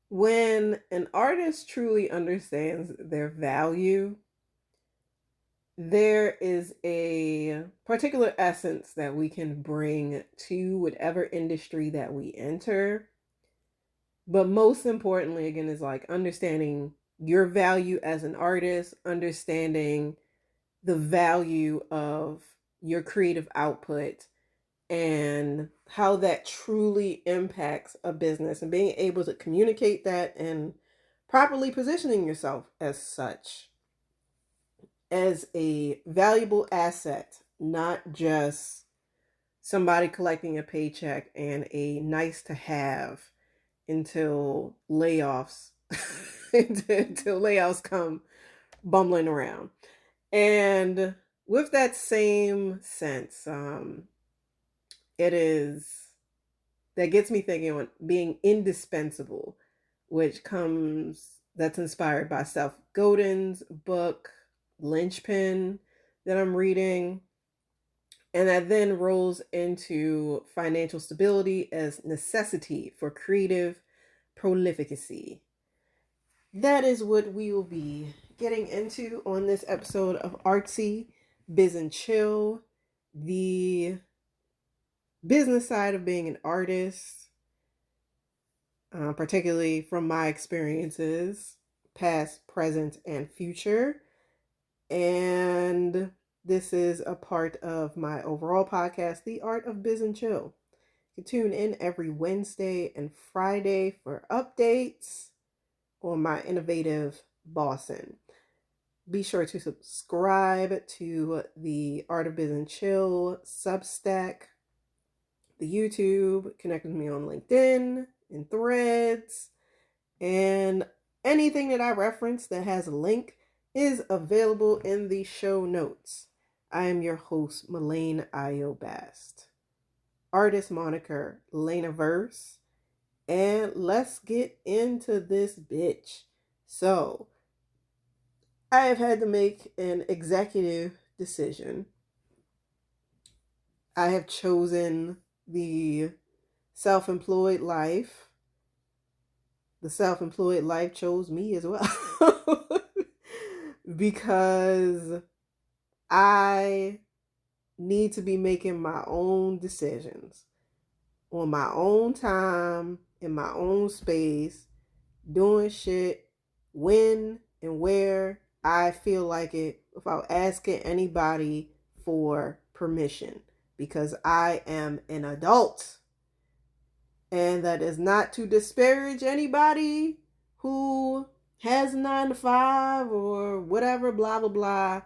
When an artist truly understands their value, there is a particular essence that we can bring to whatever industry that we enter. But most importantly, again, is like understanding your value as an artist, understanding the value of your creative output and how that truly impacts a business and being able to communicate that and properly positioning yourself as such, as a valuable asset, not just somebody collecting a paycheck and a nice to have until layoffs until layoffs come bumbling around. And with that same sense, it is that gets me thinking on being indispensable, which comes that's inspired by Seth Godin's book Linchpin that I'm reading, and that then rolls into financial stability as necessity for creative prolificacy. That is what we will be getting into on this episode of Artsy Biz and Chill, the business side of being an artist, particularly from my experiences, past, present, and future. And this is a part of my overall podcast, The Art of Biz and Chill. You can tune in every Wednesday and Friday for updates on my innovative bossing. Be sure to subscribe to the Art of Biz and Chill Substack, the YouTube, connect with me on LinkedIn and Threads, and anything that I reference that has a link is available in the show notes. I am your host, Malainayo Bast. Artist moniker, Lena Verse. And let's get into this bitch. So, I have had to make an executive decision. I have chosen the self-employed life. The self-employed life chose me as well. Because I need to be making my own decisions on my own time, in my own space, doing shit when and where I feel like it without asking anybody for permission, because I am an adult. And that is not to disparage anybody who has 9 to 5 or whatever, blah, blah, blah.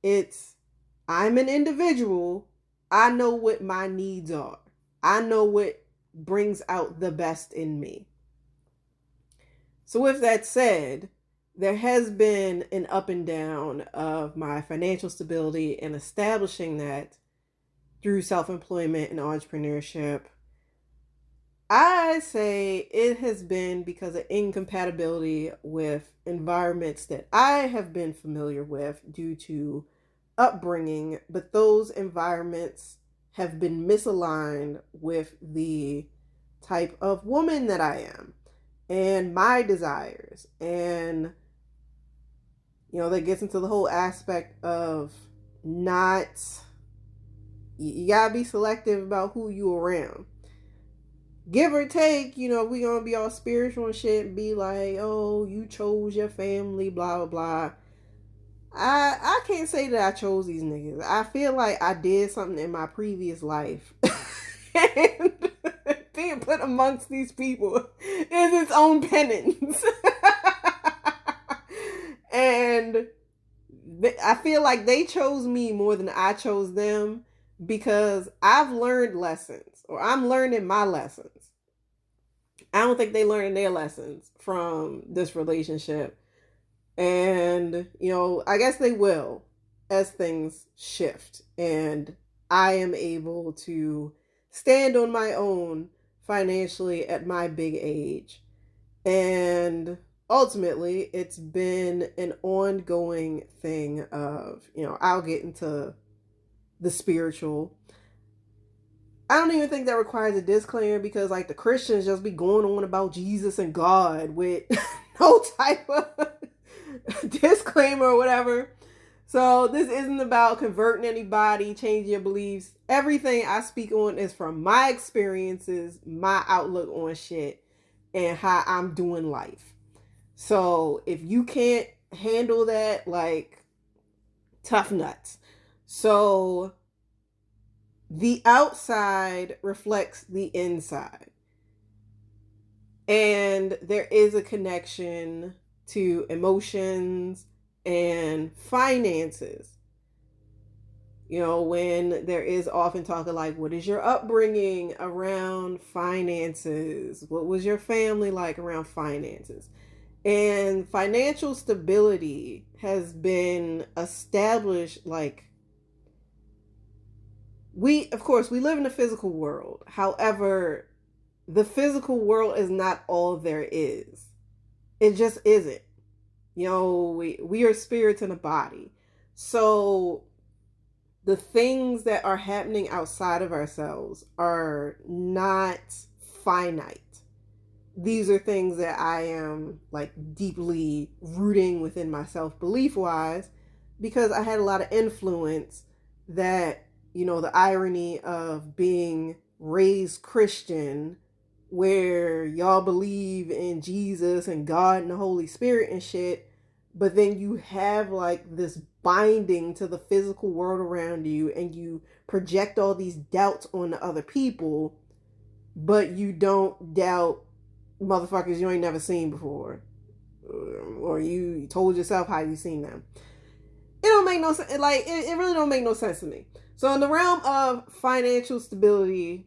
It's, I'm an individual. I know what my needs are. I know what brings out the best in me. So with that said, there has been an up and down of my financial stability and establishing that through self-employment and entrepreneurship. I say it has been because of incompatibility with environments that I have been familiar with due to upbringing, but those environments have been misaligned with the type of woman that I am and my desires. And, that gets into the whole aspect of not, you gotta be selective about who you around. Give or take, we gonna be all spiritual and shit and be like, oh, you chose your family, blah, blah, blah. I can't say that I chose these niggas. I feel like I did something in my previous life. And being put amongst these people is its own penance. And I feel like they chose me more than I chose them, because I've learned lessons, or I'm learning my lessons. I don't think they learned their lessons from this relationship. And, I guess they will as things shift and I am able to stand on my own financially at my big age. And ultimately, it's been an ongoing thing of, I'll get into the spiritual. I don't even think that requires a disclaimer, because like the Christians just be going on about Jesus and God with no type of disclaimer or whatever. So this isn't about converting anybody, changing your beliefs. Everything I speak on is from my experiences, my outlook on shit, and how I'm doing life. So if you can't handle that, like, tough nuts. So the outside reflects the inside. And there is a connection to emotions and finances. You know, when there is often talk of like, what is your upbringing around finances? What was your family like around finances? And financial stability has been established, like, of course, we live in a physical world. However, the physical world is not all there is. It just isn't. You know, we are spirits in a body. So the things that are happening outside of ourselves are not finite. These are things that I am like deeply rooting within myself belief wise, because I had a lot of influence that, you know, the irony of being raised Christian, where y'all believe in Jesus and God and the Holy Spirit and shit, but then you have like this binding to the physical world around you, and you project all these doubts on the other people, but you don't doubt motherfuckers you ain't never seen before, or you told yourself how you seen them. It don't make no sense. Like, it really don't make no sense to me. So in the realm of financial stability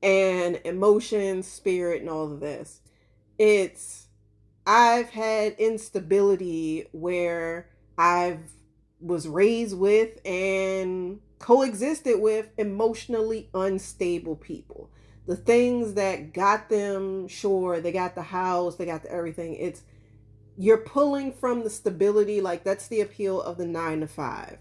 and emotion, spirit, and all of this, I've had instability where I've was raised with and coexisted with emotionally unstable people. The things that got them, sure, they got the house, they got the everything. You're pulling from the stability. Like, that's the appeal of the 9-to-5,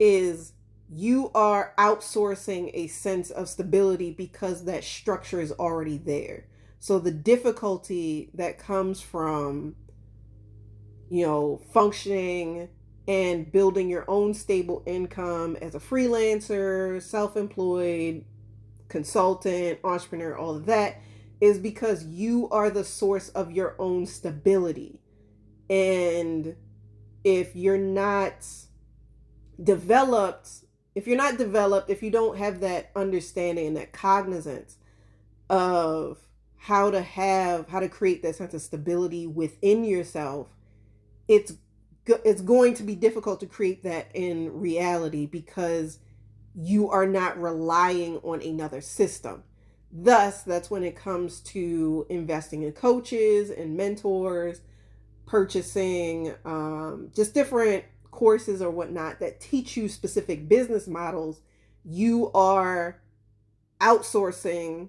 is you are outsourcing a sense of stability because that structure is already there. So the difficulty that comes from, you know, functioning and building your own stable income as a freelancer, self-employed, consultant, entrepreneur, all of that, is because you are the source of your own stability. And if you're not developed, if you don't have that understanding and that cognizance of how to create that sense of stability within yourself, it's going to be difficult to create that in reality, because you are not relying on another system. Thus, that's when it comes to investing in coaches and mentors, purchasing just different courses or whatnot that teach you specific business models. You are outsourcing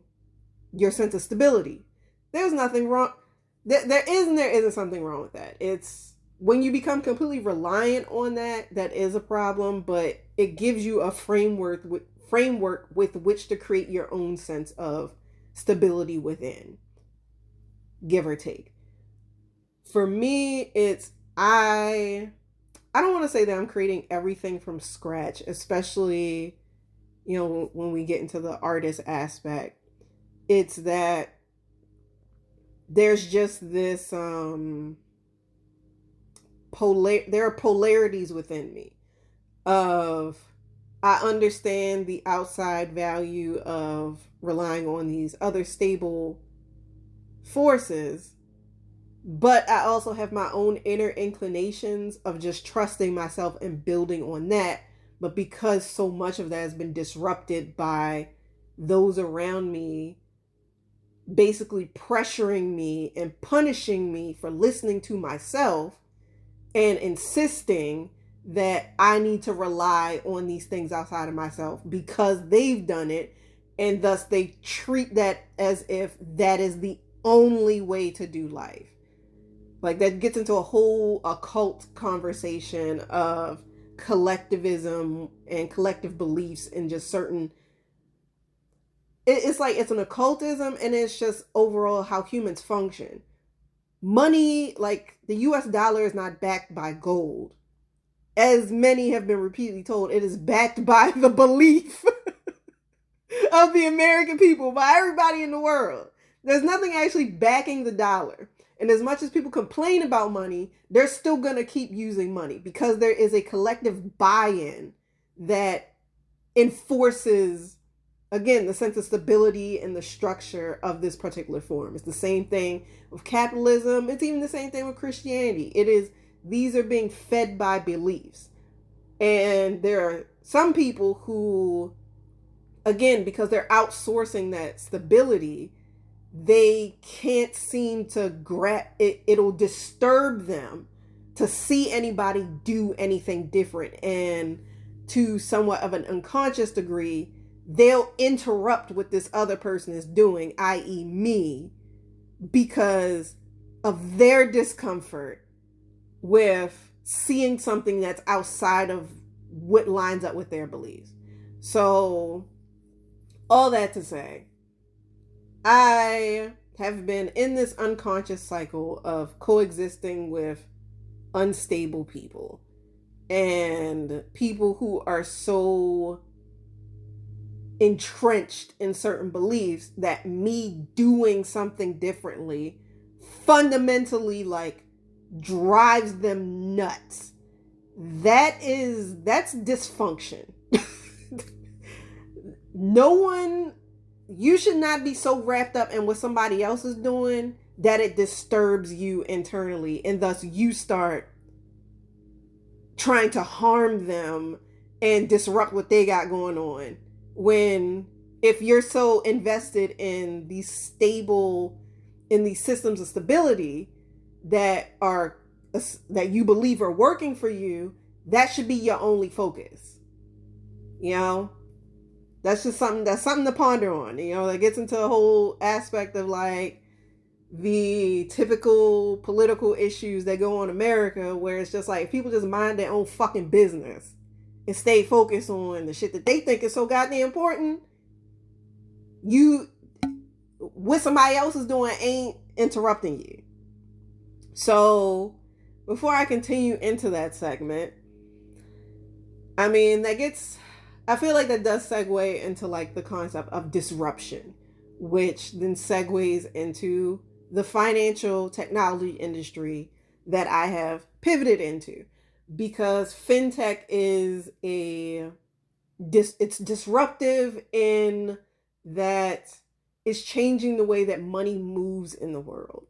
your sense of stability. There's nothing wrong. There isn't something wrong with that. It's when you become completely reliant on that is a problem, but it gives you a framework with which to create your own sense of stability within, give or take. For me, I don't want to say that I'm creating everything from scratch, especially, you know, when we get into the artist aspect. It's that there's just this there are polarities within me of, I understand the outside value of relying on these other stable forces, but I also have my own inner inclinations of just trusting myself and building on that. But because so much of that has been disrupted by those around me basically pressuring me and punishing me for listening to myself and insisting that I need to rely on these things outside of myself because they've done it, and thus they treat that as if that is the only way to do life. Like, that gets into a whole occult conversation of collectivism and collective beliefs and just certain it's like it's an occultism, and it's just overall how humans function. Money, like the US dollar, is not backed by gold. As many have been repeatedly told, it is backed by the belief of the American people, by everybody in the world. There's nothing actually backing the dollar. And as much as people complain about money, they're still going to keep using money because there is a collective buy-in that enforces, again, the sense of stability and the structure of this particular form. It's the same thing with capitalism. It's even the same thing with Christianity. It is, these are being fed by beliefs. And there are some people who, again, because they're outsourcing that stability, they can't seem to grab it. It'll disturb them to see anybody do anything different. And to somewhat of an unconscious degree, they'll interrupt what this other person is doing, i.e., me, because of their discomfort with seeing something that's outside of what lines up with their beliefs. So, all that to say, I have been in this unconscious cycle of coexisting with unstable people and people who are so entrenched in certain beliefs that me doing something differently fundamentally like drives them nuts. That's dysfunction. No one, you should not be so wrapped up in what somebody else is doing that it disturbs you internally, and thus you start trying to harm them and disrupt what they got going on. When, if you're so invested in these systems of stability that you believe are working for you, that should be your only focus. You know, that's something to ponder on. You know, that gets into a whole aspect of like the typical political issues that go on in America, where it's just like people just mind their own fucking business and stay focused on the shit that they think is so goddamn important. What somebody else is doing ain't interrupting you. So before I continue into that segment, I mean, I feel like that does segue into like the concept of disruption, which then segues into the financial technology industry that I have pivoted into, because fintech is it's disruptive in that it's changing the way that money moves in the world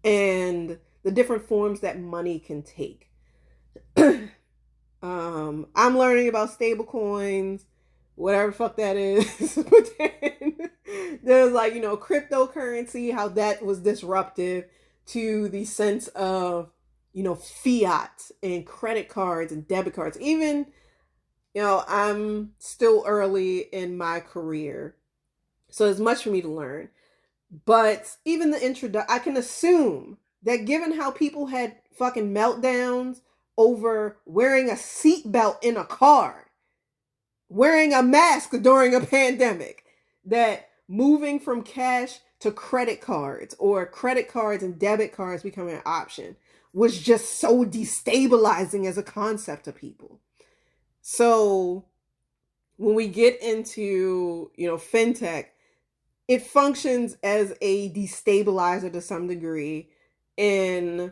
and the different forms that money can take. I'm learning about stable coins, whatever the fuck that is. But then there's like, cryptocurrency, how that was disruptive to the sense of, fiat and credit cards and debit cards. Even, I'm still early in my career, so there's much for me to learn. But even the introduction, I can assume that given how people had fucking meltdowns over wearing a seatbelt in a car, wearing a mask during a pandemic, that moving from cash to credit cards or credit cards and debit cards becoming an option was just so destabilizing as a concept to people. So when we get into, fintech, it functions as a destabilizer to some degree in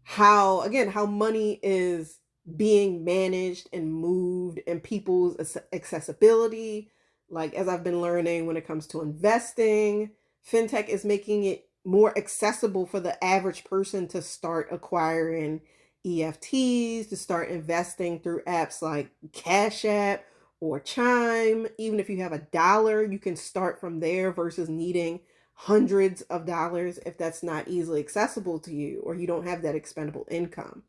how money is being managed and moved and people's accessibility. Like, as I've been learning when it comes to investing, fintech is making it more accessible for the average person to start acquiring EFTs, to start investing through apps like Cash App or Chime. Even if you have $1, you can start from there versus needing hundreds of dollars if that's not easily accessible to you or you don't have that expendable income.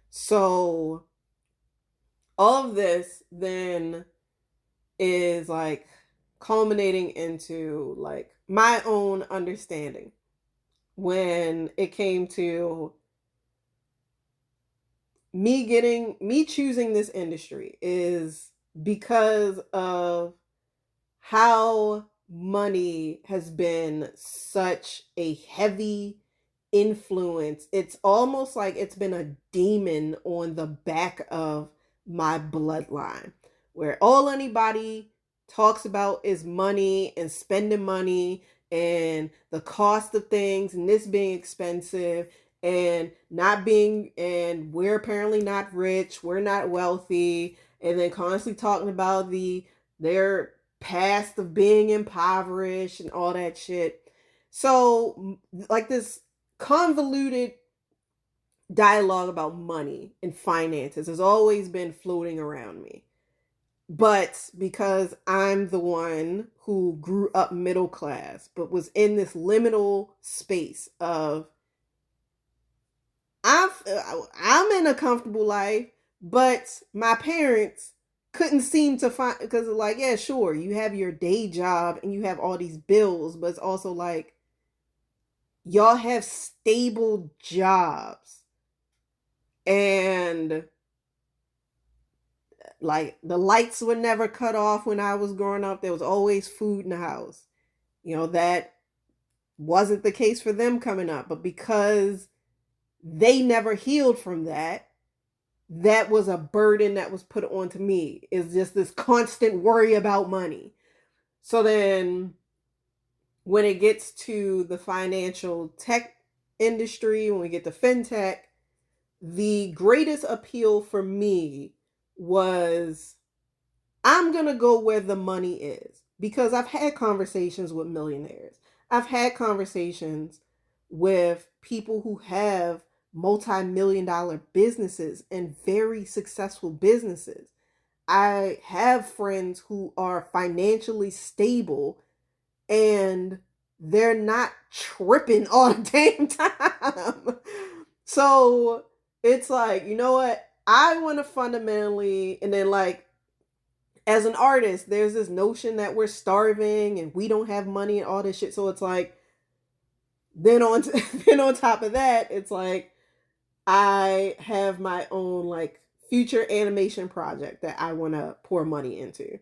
So all of this then is like culminating into like my own understanding when it came to me choosing this industry is because of how money has been such a heavy influence. It's almost like it's been a demon on the back of my bloodline, where all anybody talks about is money and spending money and the cost of things and this being expensive and not being, and we're apparently not rich, we're not wealthy, and then constantly talking about their past of being impoverished and all that shit. So like this convoluted dialogue about money and finances has always been floating around me. But because I'm the one who grew up middle class, but was in this liminal space of I've, I'm in a comfortable life, but my parents couldn't seem to find, because like, yeah, sure, you have your day job and you have all these bills, but it's also like y'all have stable jobs and like the lights were never cut off when I was growing up. There was always food in the house. That wasn't the case for them coming up, but because they never healed from that, that was a burden that was put onto me. Is just this constant worry about money. So then when it gets to the financial tech industry, when we get to fintech, the greatest appeal for me was I'm going to go where the money is, because I've had conversations with millionaires. I've had conversations with people who have multi-million dollar businesses and very successful businesses. I have friends who are financially stable and they're not tripping all the damn time. So it's like, you know what? I want to fundamentally, and then like, as an artist, there's this notion that we're starving and we don't have money and all this shit. So it's like, then on then on top of that, it's like I have my own like future animation project that I want to pour money into.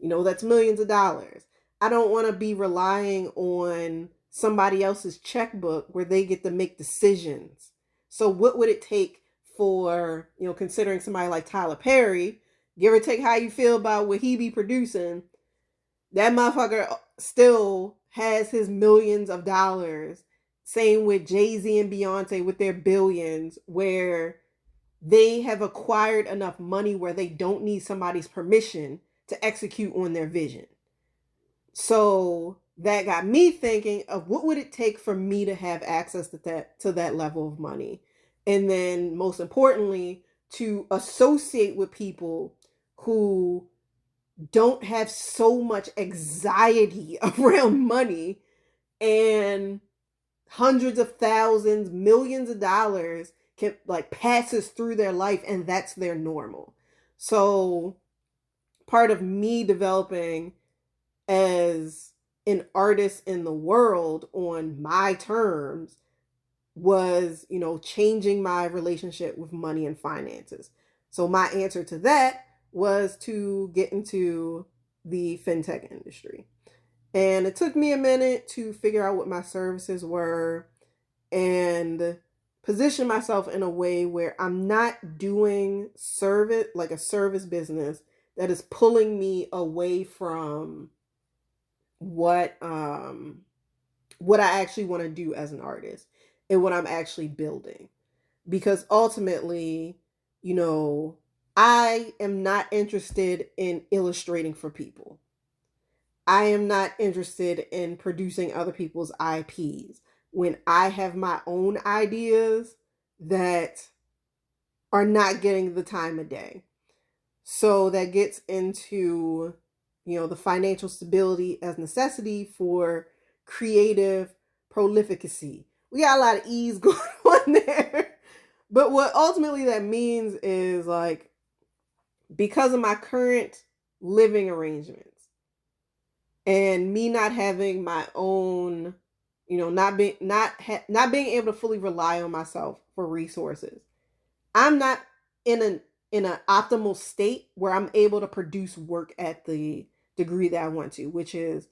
That's millions of dollars. I don't want to be relying on somebody else's checkbook where they get to make decisions. So what would it take for, considering somebody like Tyler Perry, give or take how you feel about what he be producing, that motherfucker still has his millions of dollars. Same with Jay-Z and Beyonce with their billions, where they have acquired enough money where they don't need somebody's permission to execute on their vision. So that got me thinking of what would it take for me to have access to that level of money. And then most importantly, to associate with people who don't have so much anxiety around money and hundreds of thousands, millions of dollars can like passes through their life and that's their normal. So part of me developing as an artist in the world on my terms was, changing my relationship with money and finances. So my answer to that was to get into the fintech industry. And it took me a minute to figure out what my services were and position myself in a way where I'm not doing service, like a service business that is pulling me away from what I actually want to do as an artist and what I'm actually building. Because ultimately, I am not interested in illustrating for people. I am not interested in producing other people's IPs when I have my own ideas that are not getting the time of day. So that gets into, the financial stability as necessity for creative prolificacy. We got a lot of E's going on there. But what ultimately that means is like, because of my current living arrangements and me not having my own, not being able to fully rely on myself for resources, I'm not in an optimal state where I'm able to produce work at the degree that I want to, which is,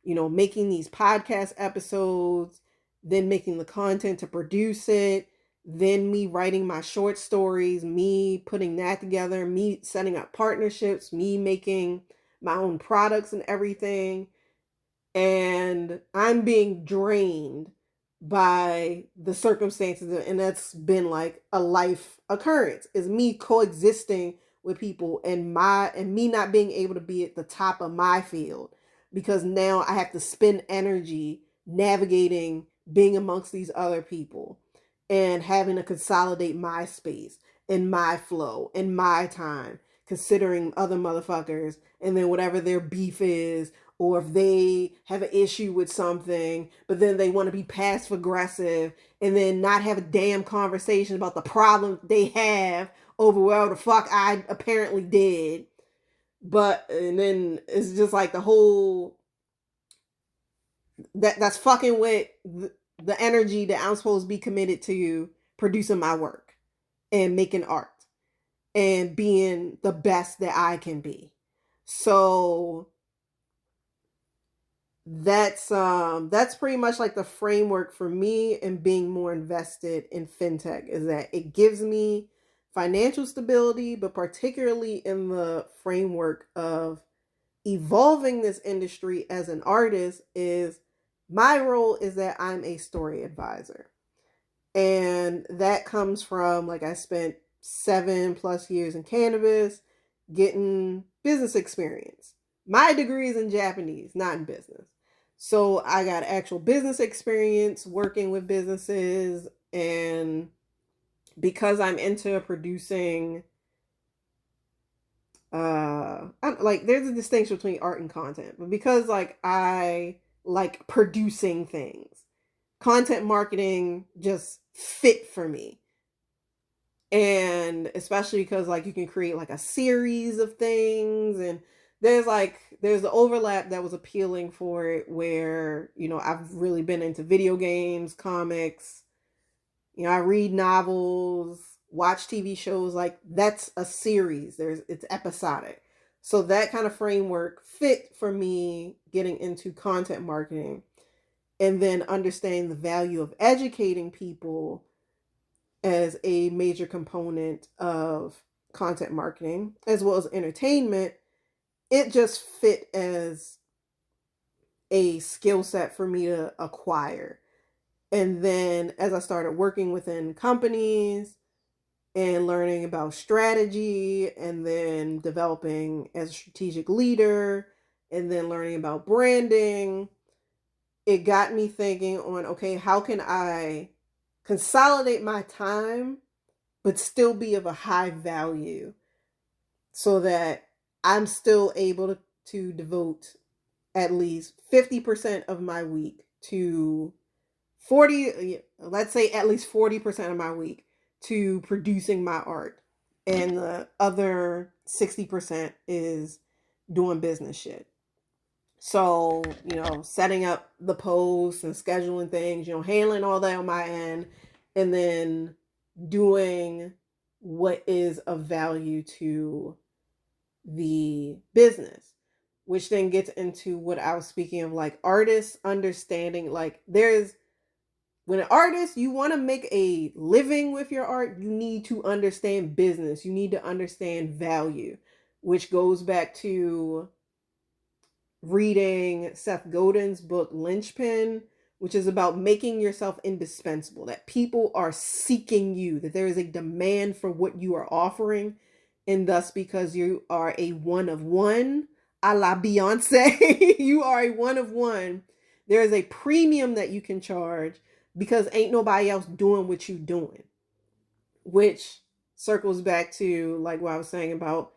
making these podcast episodes, then making the content to produce it, then me writing my short stories, me putting that together, me setting up partnerships, me making my own products and everything. And I'm being drained by the circumstances, and that's been like a life occurrence, is me coexisting with people and me not being able to be at the top of my field, because now I have to spend energy navigating being amongst these other people and having to consolidate my space and my flow and my time, considering other motherfuckers and then whatever their beef is, or if they have an issue with something, but then they want to be passive aggressive and then not have a damn conversation about the problem they have over well the fuck I apparently did. And then it's just like the whole that's fucking with the energy that I'm supposed to be committed to producing my work and making art and being the best that I can be. So that's pretty much like the framework for me and being more invested in fintech, is that it gives me financial stability, but particularly in the framework of evolving this industry as an artist, is my role is that I'm a story advisor. And that comes from, like, I spent 7+ years in cannabis getting business experience. My degree is in Japanese, not in business. So I got actual business experience working with businesses, and because I'm into producing, there's a distinction between art and content, but because like I like producing things, content marketing just fit for me. And especially because like you can create like a series of things, and there's the overlap that was appealing for it, where I've really been into video games, comics, I read novels, watch TV shows. Like, that's a series, it's episodic. So that kind of framework fit for me getting into content marketing, and then understanding the value of educating people as a major component of content marketing, as well as entertainment. It just fit as a skill set for me to acquire. And then as I started working within companies and learning about strategy, and then developing as a strategic leader, and then learning about branding, it got me thinking on, okay, how can I consolidate my time but still be of a high value, so that I'm still able to devote at least 50% of my week to 40% of my week to producing my art, and the other 60% is doing business shit. So, setting up the posts and scheduling things, handling all that on my end, and then doing what is of value to the business, which then gets into what I was speaking of, like artists understanding, like when an artist, you want to make a living with your art, you need to understand business. You need to understand value, which goes back to reading Seth Godin's book, Linchpin, which is about making yourself indispensable, that people are seeking you, that there is a demand for what you are offering. And thus, because you are a one of one, a la Beyonce, you are a one of one, there is a premium that you can charge, because ain't nobody else doing what you doing. Which circles back to like what I was saying about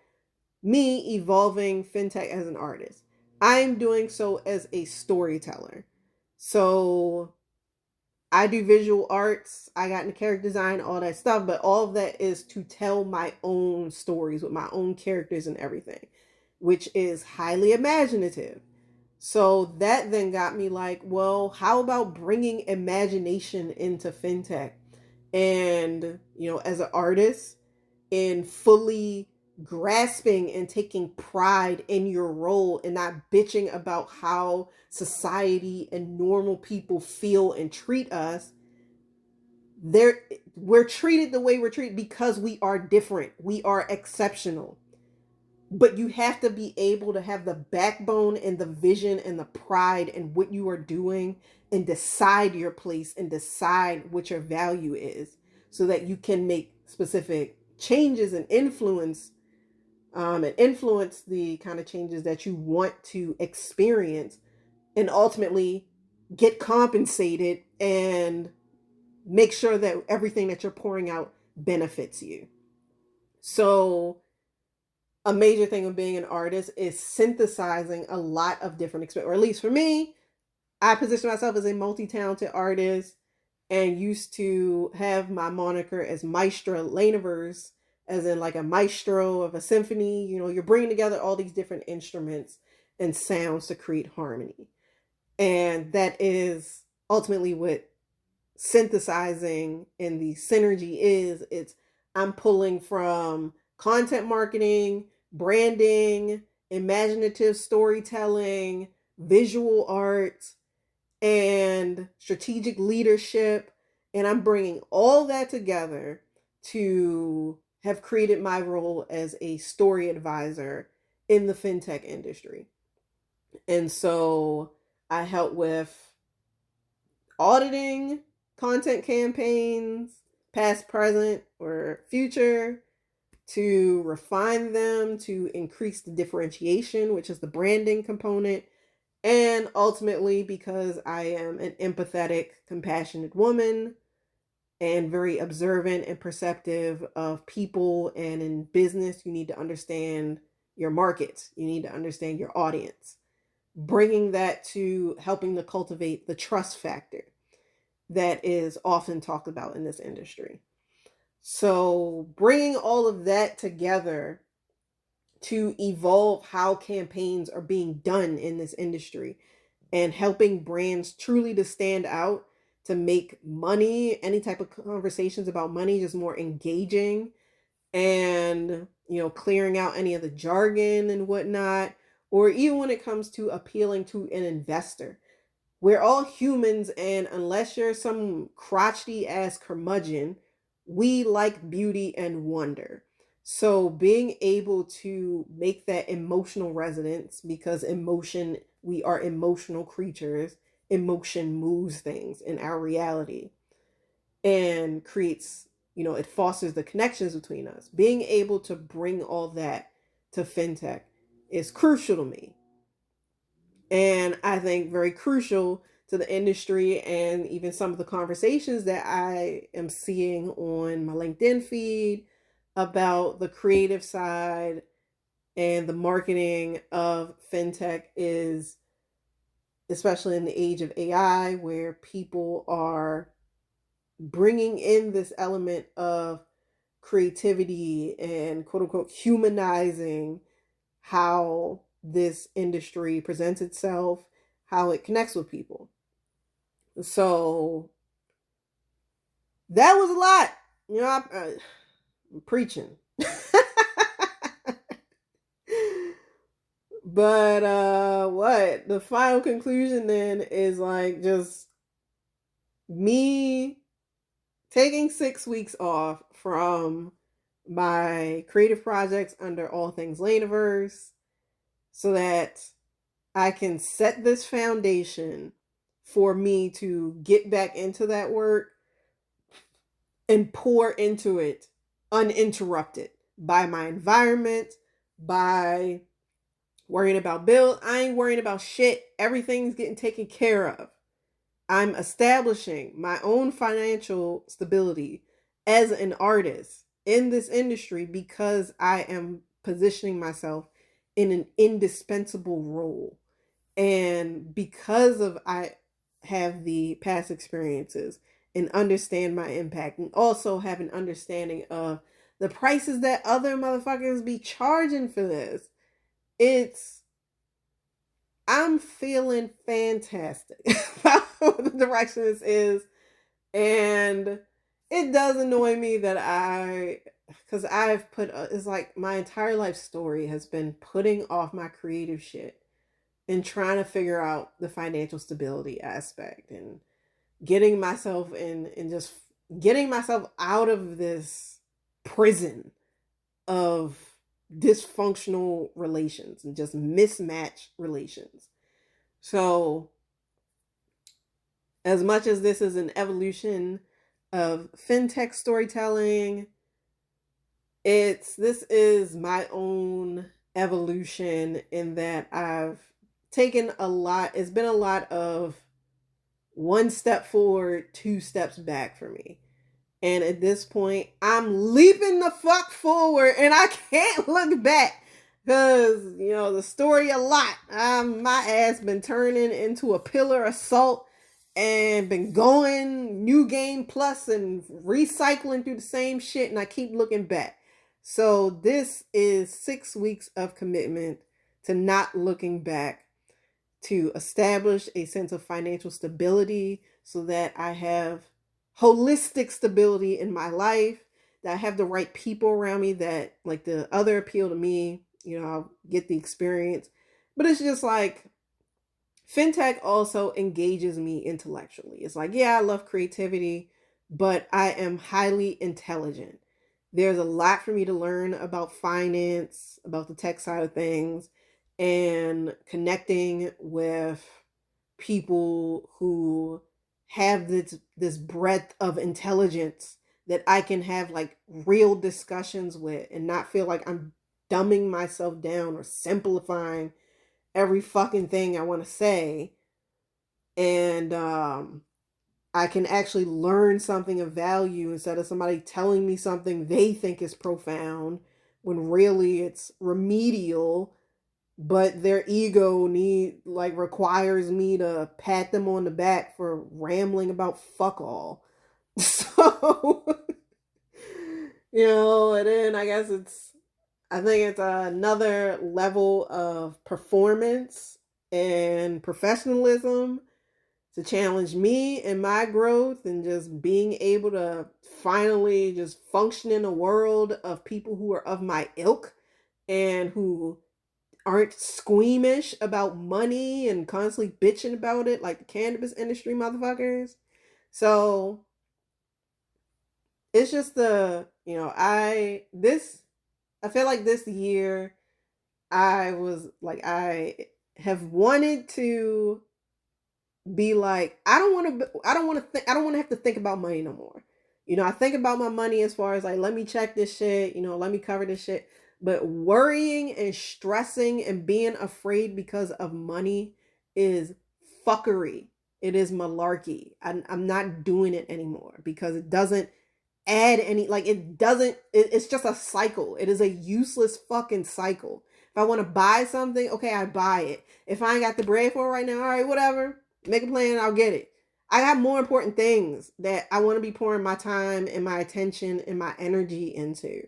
me evolving fintech as an artist. I'm doing so as a storyteller. So I do visual arts, I got into character design, all that stuff, but all of that is to tell my own stories with my own characters and everything, which is highly imaginative. So that then got me like, well, how about bringing imagination into fintech? And, as an artist, and fully grasping and taking pride in your role and not bitching about how society and normal people feel and treat us, there we're treated the way we're treated because we are different. We are exceptional. But you have to be able to have the backbone and the vision and the pride in what you are doing and decide your place and decide what your value is so that you can make specific changes and influence the kind of changes that you want to experience and ultimately get compensated and make sure that everything that you're pouring out benefits you. So a major thing of being an artist is synthesizing a lot of different experiences, or at least for me, I position myself as a multi-talented artist and used to have my moniker as Maestra Lainivers, as in like a maestro of a symphony. You know, you're bringing together all these different instruments and sounds to create harmony. And that is ultimately what synthesizing and the synergy is. It's I'm pulling from content marketing, branding, imaginative storytelling, visual art, and strategic leadership, and I'm bringing all that together to have created my role as a story advisor in the fintech industry. And so I help with auditing content campaigns, past, present, or future, to refine them, to increase the differentiation, which is the branding component. And ultimately, because I am an empathetic, compassionate woman and very observant and perceptive of people and in business, you need to understand your market. You need to understand your audience. Bringing that to helping to cultivate the trust factor that is often talked about in this industry. So bringing all of that together to evolve how campaigns are being done in this industry and helping brands truly to stand out, to make money, any type of conversations about money just more engaging, and clearing out any of the jargon and whatnot, or even when it comes to appealing to an investor. We're all humans, and unless you're some crotchety ass curmudgeon, we like beauty and wonder. So being able to make that emotional resonance, because we are emotional creatures, emotion moves things in our reality and creates, it fosters the connections between us. Being able to bring all that to fintech is crucial to me. And I think very crucial to the industry, and even some of the conversations that I am seeing on my LinkedIn feed about the creative side and the marketing of fintech is, especially in the age of AI, where people are bringing in this element of creativity and quote unquote humanizing how this industry presents itself, how it connects with people. So that was a lot. I'm preaching. But what? The final conclusion then is like just me taking 6 weeks off from my creative projects under All Things Lainiverse so that I can set this foundation for me to get back into that work and pour into it uninterrupted by my environment, by worrying about bills. I ain't worrying about shit. Everything's getting taken care of. I'm establishing my own financial stability as an artist in this industry because I am positioning myself in an indispensable role. And because of I have the past experiences and understand my impact, and also have an understanding of the prices that other motherfuckers be charging for this, I'm feeling fantastic about what the direction this is. And it does annoy me that I because it's like my entire life story has been putting off my creative shit and trying to figure out the financial stability aspect and getting myself in and just getting myself out of this prison of dysfunctional relations and just mismatched relations. So, as much as this is an evolution of fintech storytelling, this is my own evolution in that I've taken a lot. It's been a lot of one step forward, two steps back for me. And at this point, I'm leaping the fuck forward and I can't look back. Because, the story a lot. My ass been turning into a pillar of salt and been going new game plus and recycling through the same shit, and I keep looking back. So this is 6 weeks of commitment to not looking back, to establish a sense of financial stability so that I have holistic stability in my life, that I have the right people around me, that like the other appeal to me, I'll get the experience. But it's just like fintech also engages me intellectually. It's like, yeah, I love creativity, but I am highly intelligent. There's a lot for me to learn about finance, about the tech side of things, and connecting with people who have this breadth of intelligence that I can have like real discussions with and not feel like I'm dumbing myself down or simplifying every fucking thing I want to say. And I can actually learn something of value instead of somebody telling me something they think is profound when really it's remedial, but their ego requires me to pat them on the back for rambling about fuck all. So and then I think it's another level of performance and professionalism to challenge me and my growth and just being able to finally just function in a world of people who are of my ilk and who aren't squeamish about money and constantly bitching about it like the cannabis industry motherfuckers. So it's just I feel like this year I have wanted to be like, I don't want to have to think about money no more. I think about my money as far as like, let me check this shit, let me cover this shit. But worrying and stressing and being afraid because of money is fuckery. It is malarkey. I'm not doing it anymore because it doesn't add any, like it's just a cycle. It is a useless fucking cycle. If I want to buy something, okay, I buy it. If I ain't got the bread for it right now, all right, whatever. Make a plan, I'll get it. I have more important things that I want to be pouring my time and my attention and my energy into.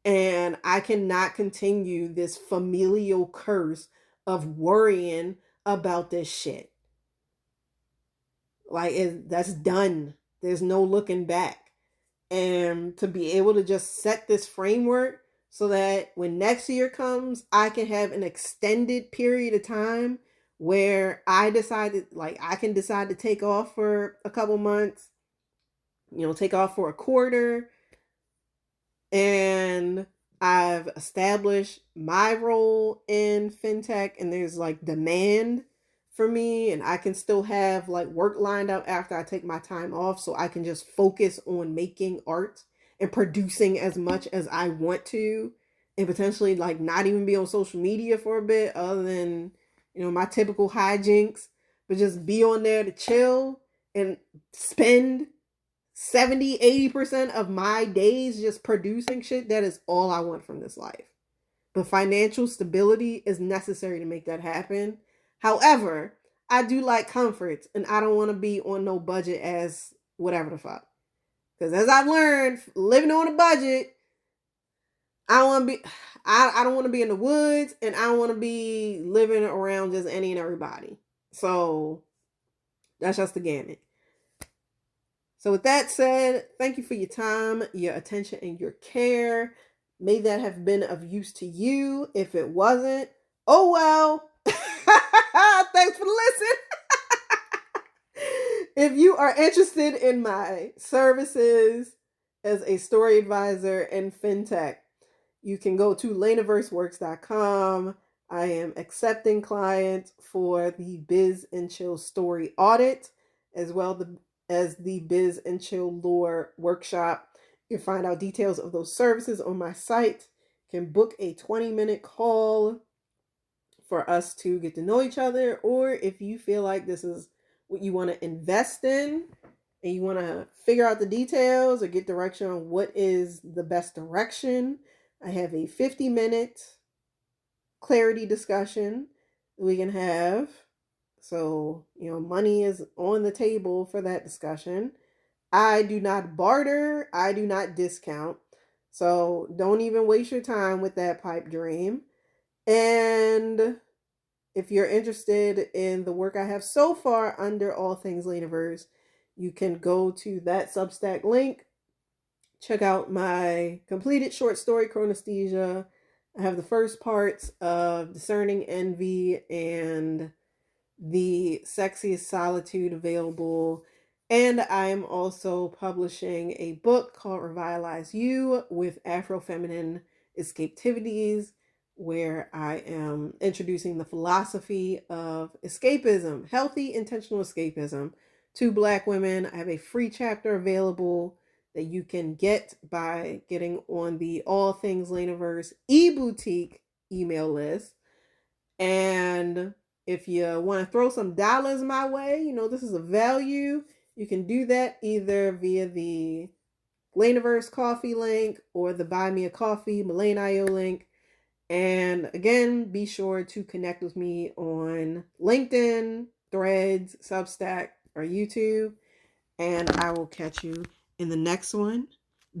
And I cannot continue this familial curse of worrying about this shit. That's done. There's no looking back. And to be able to just set this framework so that when next year comes, I can have an extended period of time where I can decide to take off for a couple months, take off for a quarter, and I've established my role in fintech and there's like demand for me, and I can still have like work lined up after I take my time off so I can just focus on making art and producing as much as I want to, and potentially like not even be on social media for a bit other than my typical hijinks, but just be on there to chill and spend 70-80% of my days just producing shit. That is all I want from this life. But financial stability is necessary to make that happen. However, I do like comforts and I don't want to be on no budget as whatever the fuck. Because as I've learned, living on a budget, I don't want to be in the woods and I don't want to be living around just any and everybody. So that's just the gamut. So with that said, thank you for your time, your attention, and your care. May that have been of use to you. If it wasn't, oh well. Thanks for listening. If you are interested in my services as a story advisor in fintech, you can go to lainaverseworks.com. I am accepting clients for the Biz and Chill Story Audit, as well as the Biz and Chill Lore Workshop. You can find out details of those services on my site. You can book a 20-minute call for us to get to know each other, or if you feel like this is what you want to invest in and you want to figure out the details or get direction on what is the best direction, I have a 50-minute clarity discussion we can have. So, money is on the table for that discussion. I do not barter, I do not discount. So, don't even waste your time with that pipe dream. And if you're interested in the work I have so far under All Things Lainaverse, you can go to that Substack link. Check out my completed short story, Chronesthesia. I have the first parts of Discerning Envy and The Sexiest Solitude available. And I am also publishing a book called Revitalize You with Afro-Feminine Escapativities, where I am introducing the philosophy of escapism, healthy, intentional escapism, to Black women. I have a free chapter available that you can get by getting on the All Things Lainaverse e-boutique email list. And if you want to throw some dollars my way, this is a value. You can do that either via the Lainaverse coffee link or the Buy Me a Coffee Malainayo link. And again, be sure to connect with me on LinkedIn, Threads, Substack, or YouTube. And I will catch you in the next one.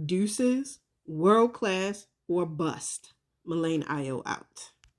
Deuces, world class, or bust. Malainayo out.